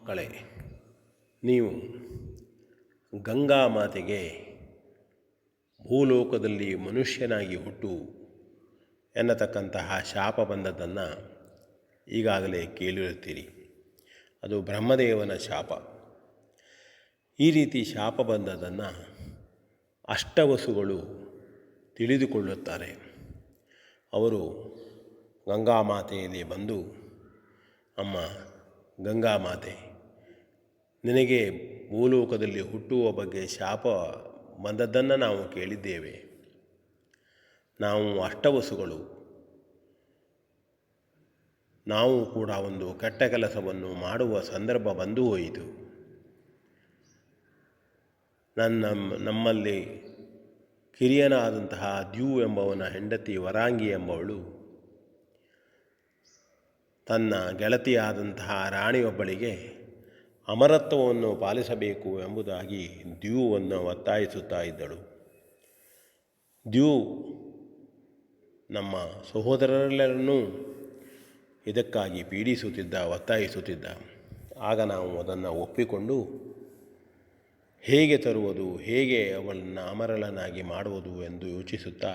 ಮಕ್ಕಳೇ, ನೀವು ಗಂಗಾ ಮಾತೆಗೆ ಭೂಲೋಕದಲ್ಲಿ ಮನುಷ್ಯನಾಗಿ ಹುಟ್ಟು ಎನ್ನತಕ್ಕಂತಹ ಶಾಪ ಬಂದದ್ದನ್ನು ಈಗಾಗಲೇ ಕೇಳಿರುತ್ತೀರಿ. ಅದು ಬ್ರಹ್ಮದೇವನ ಶಾಪ. ಈ ರೀತಿ ಶಾಪ ಬಂದದ್ದನ್ನು ಅಷ್ಟವಸುಗಳು ತಿಳಿದುಕೊಳ್ಳುತ್ತಾರೆ. ಅವರು ಗಂಗಾಮಾತೆಯಲ್ಲಿ ಬಂದು, ಅಮ್ಮ ಗಂಗಾಮಾತೆ, ನಿನಗೆ ಭೂಲೋಕದಲ್ಲಿ ಹುಟ್ಟುವ ಬಗ್ಗೆ ಶಾಪ ಬಂದದ್ದನ್ನು ನಾವು ಕೇಳಿದ್ದೇವೆ. ನಾವು ಅಷ್ಟವಸುಗಳು, ನಾವು ಕೂಡ ಒಂದು ಕೆಟ್ಟ ಕೆಲಸವನ್ನು ಮಾಡುವ ಸಂದರ್ಭ ಬಂದು ಹೋಯಿತು. ನಮ್ಮಲ್ಲಿ ಕಿರಿಯನಾದಂತಹ ದ್ಯೂ ಎಂಬವನ ಹೆಂಡತಿ ವರಾಂಗಿ ಎಂಬವಳು ತನ್ನ ಗೆಳತಿಯಾದಂತಹ ರಾಣಿಯೊಬ್ಬಳಿಗೆ ಅಮರತ್ವವನ್ನು ಪಾಲಿಸಬೇಕು ಎಂಬುದಾಗಿ ದ್ಯೂವನ್ನು ಒತ್ತಾಯಿಸುತ್ತಾ ಇದ್ದಳು. ದ್ಯೂ ನಮ್ಮ ಸಹೋದರರೆಲ್ಲರನ್ನೂ ಇದಕ್ಕಾಗಿ ಪೀಡಿಸುತ್ತಿದ್ದ, ಒತ್ತಾಯಿಸುತ್ತಿದ್ದ. ಆಗ ನಾವು ಅದನ್ನು ಒಪ್ಪಿಕೊಂಡು ಹೇಗೆ ತರುವುದು, ಹೇಗೆ ಅವಳನ್ನು ಅಮರಳನಾಗಿ ಮಾಡುವುದು ಎಂದು ಯೋಚಿಸುತ್ತಾ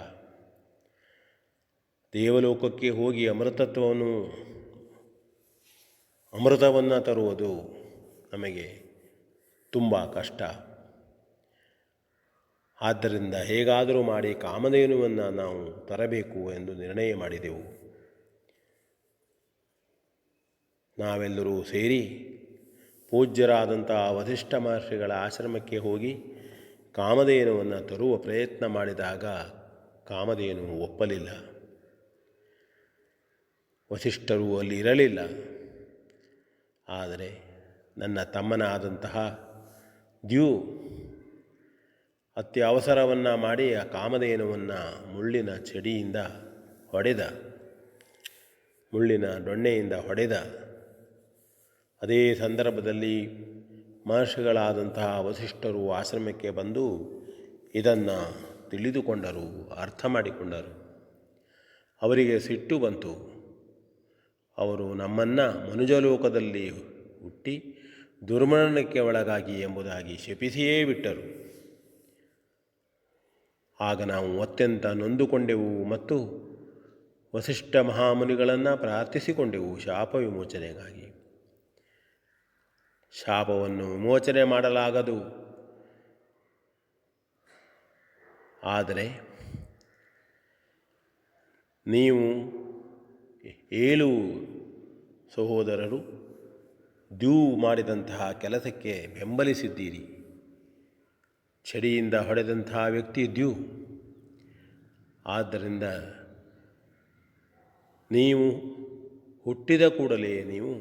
ದೇವಲೋಕಕ್ಕೆ ಹೋಗಿ ಅಮೃತವನ್ನು ತರುವುದು ನಮಗೆ ತುಂಬ ಕಷ್ಟ. ಆದ್ದರಿಂದ ಹೇಗಾದರೂ ಮಾಡಿ ಕಾಮಧೇನುವನ್ನು ನಾವು ತರಬೇಕು ಎಂದು ನಿರ್ಣಯ ಮಾಡಿದೆವು. ನಾವೆಲ್ಲರೂ ಸೇರಿ ಪೂಜ್ಯರಾದಂಥ ವಸಿಷ್ಠ ಮಹರ್ಷಿಗಳ ಆಶ್ರಮಕ್ಕೆ ಹೋಗಿ ಕಾಮಧೇನುವನ್ನು ತರುವ ಪ್ರಯತ್ನ ಮಾಡಿದಾಗ ಕಾಮಧೇನು ಒಪ್ಪಲಿಲ್ಲ. ವಸಿಷ್ಠರು ಅಲ್ಲಿ ಇರಲಿಲ್ಲ. ಆದರೆ ನನ್ನ ತಮ್ಮನಾದಂತಹ ದ್ಯೂ ಅತ್ಯವಸರವನ್ನು ಮಾಡಿ ಆ ಕಾಮಧೇನುವನ್ನು ಮುಳ್ಳಿನ ಚಡಿಯಿಂದ ಮುಳ್ಳಿನ ದೊಣ್ಣೆಯಿಂದ ಹೊಡೆದ. ಅದೇ ಸಂದರ್ಭದಲ್ಲಿ ಮಹರ್ಷಿಗಳಾದಂತಹ ವಸಿಷ್ಠರು ಆಶ್ರಮಕ್ಕೆ ಬಂದು ಇದನ್ನು ತಿಳಿದುಕೊಂಡರು, ಅರ್ಥ ಮಾಡಿಕೊಂಡರು. ಅವರಿಗೆ ಸಿಟ್ಟು ಬಂತು. ಅವರು ನಮ್ಮನ್ನು ಮನುಜಲೋಕದಲ್ಲಿ ಹುಟ್ಟಿ ದುರ್ಮರಣಕ್ಕೆ ಒಳಗಾಗಿ ಎಂಬುದಾಗಿ ಶಪಿಸಿಯೇ ಬಿಟ್ಟರು. ಆಗ ನಾವು ಅತ್ಯಂತ ನೊಂದುಕೊಂಡೆವು ಮತ್ತು ವಸಿಷ್ಠ ಮಹಾಮುನಿಗಳನ್ನು ಪ್ರಾರ್ಥಿಸಿಕೊಂಡೆವು ಶಾಪ ವಿಮೋಚನೆಗಾಗಿ. ಶಾಪವನ್ನು ವಿಮೋಚನೆ ಮಾಡಲಾಗದು. ಆದರೆ ನೀವು 7 ಸಹೋದರರು ದ್ಯೂ ಮಾಡಿದಂತಹ ಕೆಲಸಕ್ಕೆ ಬೆಂಬಲಿಸಿದ್ದೀರಿ. ಚಡಿಯಿಂದ ಹೊಡೆದಂತಹ ವ್ಯಕ್ತಿ ದ್ಯೂ. ಆದ್ದರಿಂದ ನೀವು ಹುಟ್ಟಿದ ಕೂಡಲೇ ನೀವು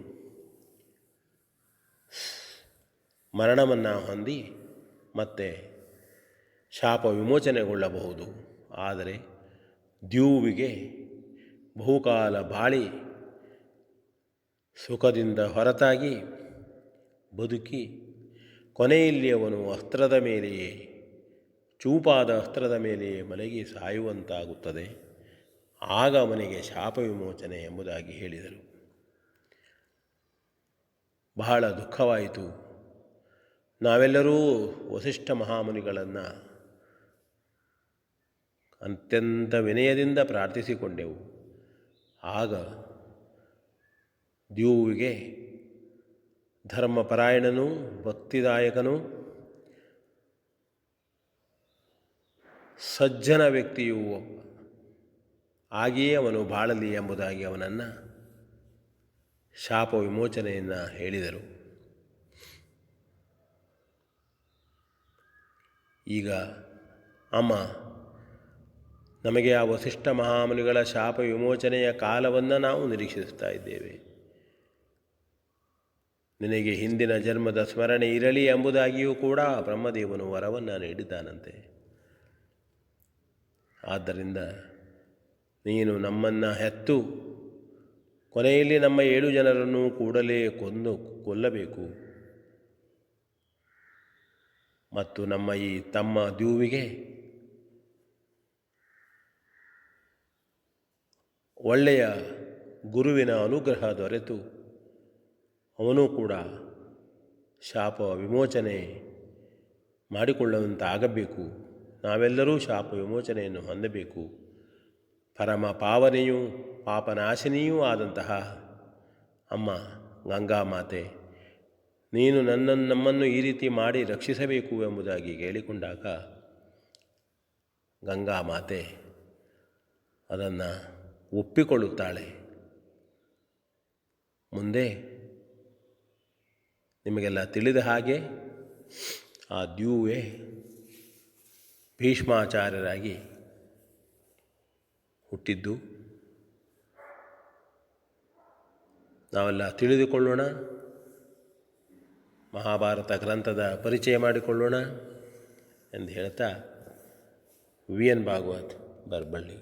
ಮರಣವನ್ನು ಹೊಂದಿ ಮತ್ತೆ ಶಾಪ ವಿಮೋಚನೆಗೊಳ್ಳಬಹುದು. ಆದರೆ ದ್ಯೂವಿಗೆ ಬಹುಕಾಲ ಬಾಳಿ ಸುಖದಿಂದ ಹೊರತಾಗಿ ಬದುಕಿ ಕೊನೆಯಲ್ಲಿ ಅವನು ಚೂಪಾದ ಅಸ್ತ್ರದ ಮೇಲೆಯೇ ಮಲಗಿ ಸಾಯುವಂತಾಗುತ್ತದೆ. ಆಗ ಅವನಿಗೆ ಶಾಪ ವಿಮೋಚನೆ ಎಂಬುದಾಗಿ ಹೇಳಿದರು. ಬಹಳ ದುಃಖವಾಯಿತು. ನಾವೆಲ್ಲರೂ ವಸಿಷ್ಠ ಮಹಾಮುನಿಗಳನ್ನು ಅತ್ಯಂತ ವಿನಯದಿಂದ ಪ್ರಾರ್ಥಿಸಿಕೊಂಡೆವು. ಆಗ ದ್ಯೂವಿಗೆ ಧರ್ಮಪರಾಯಣನೂ ಭಕ್ತಿದಾಯಕನೂ ಸಜ್ಜನ ವ್ಯಕ್ತಿಯೂ ಆಗಿಯೇ ಅವನು ಬಾಳಲಿ ಎಂಬುದಾಗಿ ಅವನನ್ನು ಶಾಪ ವಿಮೋಚನೆಯನ್ನು ಹೇಳಿದರು. ಈಗ ಅಮ್ಮ, ನಮಗೆ ಆ ವಸಿಷ್ಠ ಮಹಾಮುನಿಗಳ ಶಾಪ ವಿಮೋಚನೆಯ ಕಾಲವನ್ನು ನಾವು ನಿರೀಕ್ಷಿಸ್ತಾ ಇದ್ದೇವೆ. ನಿನಗೆ ಹಿಂದಿನ ಜನ್ಮದ ಸ್ಮರಣೆ ಇರಲಿ ಎಂಬುದಾಗಿಯೂ ಕೂಡ ಬ್ರಹ್ಮದೇವನು ವರವನ್ನು ನೀಡಿದ್ದಾನಂತೆ. ಆದ್ದರಿಂದ ನೀನು ನಮ್ಮನ್ನು ಹೆತ್ತು ಕೊನೆಯಲ್ಲಿ ನಮ್ಮ 7 ಜನರನ್ನು ಕೂಡಲೇ ಕೊಲ್ಲಬೇಕು ಮತ್ತು ನಮ್ಮ ಈ ತಮ್ಮ ದ್ಯೂವಿಗೆ ಒಳ್ಳೆಯ ಗುರುವಿನ ಅನುಗ್ರಹ ದೊರೆತು ಅವನು ಕೂಡ ಶಾಪ ವಿಮೋಚನೆ ಮಾಡಿಕೊಳ್ಳುವಂತಾಗಬೇಕು. ನಾವೆಲ್ಲರೂ ಶಾಪ ವಿಮೋಚನೆಯನ್ನು ಹೊಂದಬೇಕು. ಪರಮ ಪಾವನೆಯೂ ಪಾಪನಾಶಿನಿಯೂ ಆದಂತಹ ಅಮ್ಮ ಗಂಗಾಮಾತೆ, ನೀನು ನಮ್ಮನ್ನು ಈ ರೀತಿ ಮಾಡಿ ರಕ್ಷಿಸಬೇಕು ಎಂಬುದಾಗಿ ಕೇಳಿಕೊಂಡಾಗ ಗಂಗಾಮಾತೆ ಅದನ್ನು ಒಪ್ಪಿಕೊಳ್ಳುತ್ತಾಳೆ. ಮುಂದೆ ನಿಮಗೆಲ್ಲ ತಿಳಿದ ಹಾಗೆ ಆ ದ್ಯೂವೆ ಭೀಷ್ಮಾಚಾರ್ಯರಾಗಿ ಹುಟ್ಟಿದ್ದು ನಾವೆಲ್ಲ ತಿಳಿದುಕೊಳ್ಳೋಣ. ಮಹಾಭಾರತ ಗ್ರಂಥದ ಪರಿಚಯ ಮಾಡಿಕೊಳ್ಳೋಣ ಎಂದು ಹೇಳ್ತಾ ವಿ ಎನ್ ಭಾಗವತ್ ಬರಬಳ್ಳಿ.